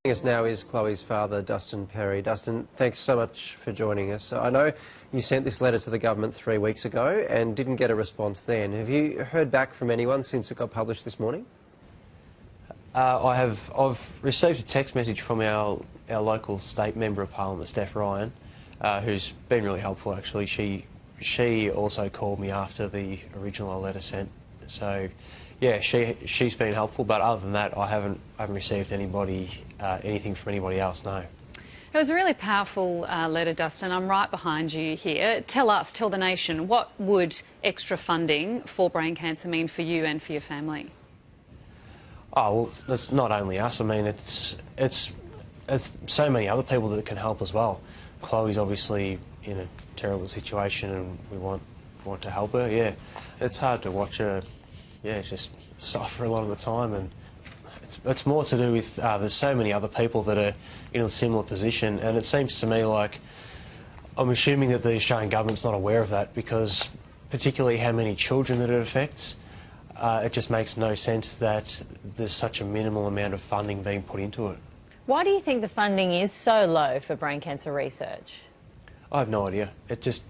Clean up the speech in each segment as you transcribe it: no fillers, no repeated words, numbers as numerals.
Joining us now is Chloe's father, Dustin Perry. Dustin, thanks so much for joining us. I know you sent this letter to the government 3 weeks ago and didn't get a response then. Have you heard back from anyone since it got published this morning? I've received a text message from our local state member of parliament, Steph Ryan, who's been really helpful actually. She also called me after the original letter sent. So yeah, she's been helpful, but other than that, I haven't received anything from anybody else. No. It was a really powerful letter, Dustin. I'm right behind you here. Tell the nation, what would extra funding for brain cancer mean for you and for your family? Oh well, it's not only us. I mean, it's so many other people that can help as well. Chloe's obviously in a terrible situation, and we want to help her. Yeah, it's hard to watch her, just suffer a lot of the time, and it's more to do with there's so many other people that are in a similar position, and it seems to me like I'm assuming that the Australian government's not aware of that, because particularly how many children that it affects. It just makes no sense that there's such a minimal amount of funding being put into it. Why do you think the funding is so low for brain cancer research? I have no idea. It just,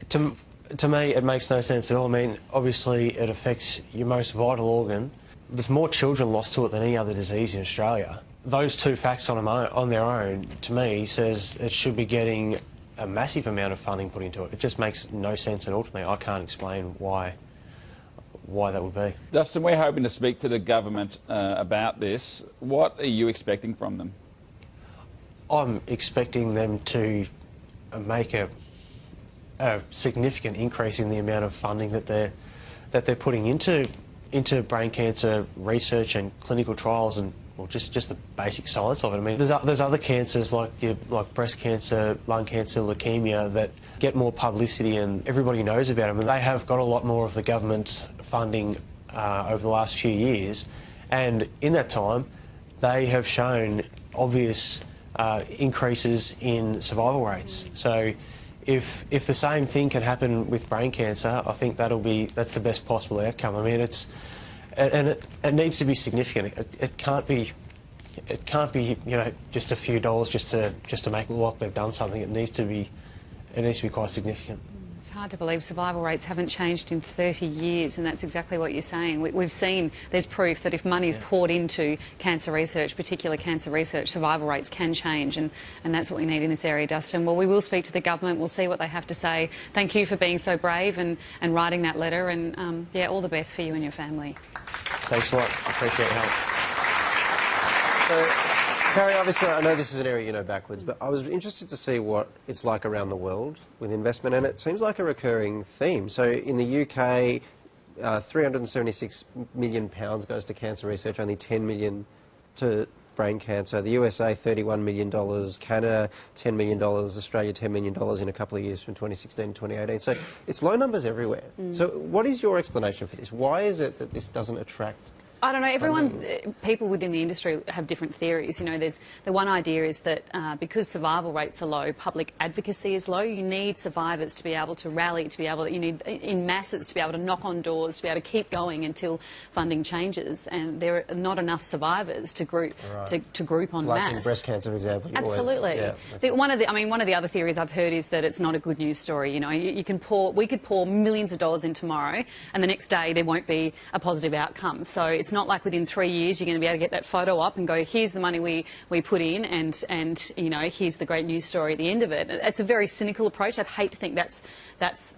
to me, it makes no sense at all. I mean, obviously it affects your most vital organ. There's more children lost to it than any other disease in Australia. Those two facts on their own, to me, says it should be getting a massive amount of funding put into it. It just makes no sense, and ultimately I can't explain why that would be. Dustin, we're hoping to speak to the government about this. What are you expecting from them? I'm expecting them to make a significant increase in the amount of funding that they're putting into brain cancer research and clinical trials, and well, just the basic science of it. I mean, there's other cancers like breast cancer, lung cancer, leukemia that get more publicity and everybody knows about them. And they have got a lot more of the government funding over the last few years, and in that time they have shown obvious increases in survival rates. So if the same thing can happen with brain cancer, I think that's the best possible outcome. I mean, it needs to be significant. It can't be just a few dollars just to make it look like they've done something. It needs to be quite significant. It's hard to believe survival rates haven't changed in 30 years, and that's exactly what you're saying. We've seen there's proof that if money is poured into cancer research, particular cancer research, survival rates can change, and that's what we need in this area, Dustin. Well, we will speak to the government. We'll see what they have to say. Thank you for being so brave and writing that letter, and all the best for you and your family. Thanks a lot. I appreciate your help. So, Perry, obviously, I know this is an area you know backwards, but I was interested to see what it's like around the world with investment, and it seems like a recurring theme. So in the UK, £376 million goes to cancer research, only $10 million to brain cancer. The USA, $31 million, Canada, $10 million, Australia, $10 million in a couple of years from 2016 to 2018. So it's low numbers everywhere. So what is your explanation for this? Why is it that this doesn't attract? I don't know. People within the industry have different theories. You know, the one idea is that because survival rates are low, public advocacy is low. You need survivors to be able to rally, you need in masses to be able to knock on doors, to be able to keep going until funding changes. And there are not enough survivors to group to group en masse. Like in breast cancer, for example. Absolutely. One of the other theories I've heard is that it's not a good news story. You know, we could pour millions of dollars in tomorrow, and the next day there won't be a positive outcome. So it's not like within 3 years you're going to be able to get that photo up and go, here's the money we put in, and you know, here's the great news story at the end of it. It's a very cynical approach. I'd hate to think that's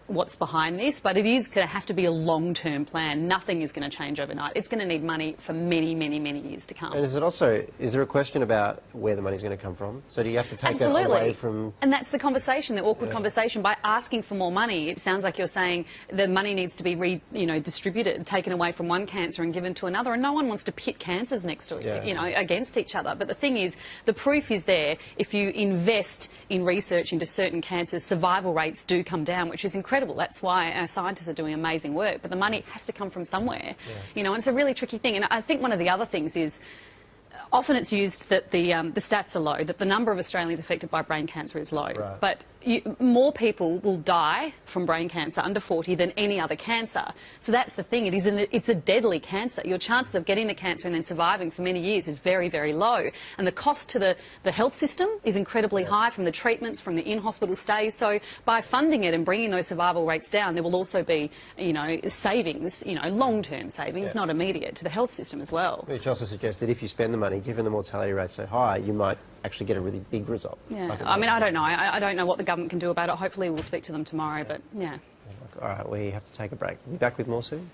what's behind this, but it is going to have to be a long-term plan. Nothing is going to change overnight. It's going to need money for many, many, many years to come. And is there a question about where the money's going to come from? So do you have to take that away from? And that's the conversation, the awkward conversation. By asking for more money, it sounds like you're saying the money needs to be distributed, taken away from one cancer and given to another. And no one wants to pit cancers next to against each other. But the thing is, the proof is there. If you invest in research into certain cancers, survival rates do come down, which is incredible. That's why our scientists are doing amazing work. But the money has to come from somewhere. You know, and it's a really tricky thing. And I think one of the other things is, often it's used that the stats are low, that the number of Australians affected by brain cancer is low. But more people will die from brain cancer under 40 than any other cancer. So that's the thing. It's a deadly cancer. Your chances of getting the cancer and then surviving for many years is very, very low. And the cost to the health system is incredibly high, from the treatments, from the in-hospital stays. So by funding it and bringing those survival rates down, there will also be, savings, long-term savings, not immediate, to the health system as well. Which also suggests that if you spend the money, given the mortality rate so high, you might actually get a really big result. Yeah, I mean, I don't know. I don't know what the government can do about it. Hopefully we'll speak to them tomorrow, but yeah. All right, we have to take a break. We'll be back with more soon.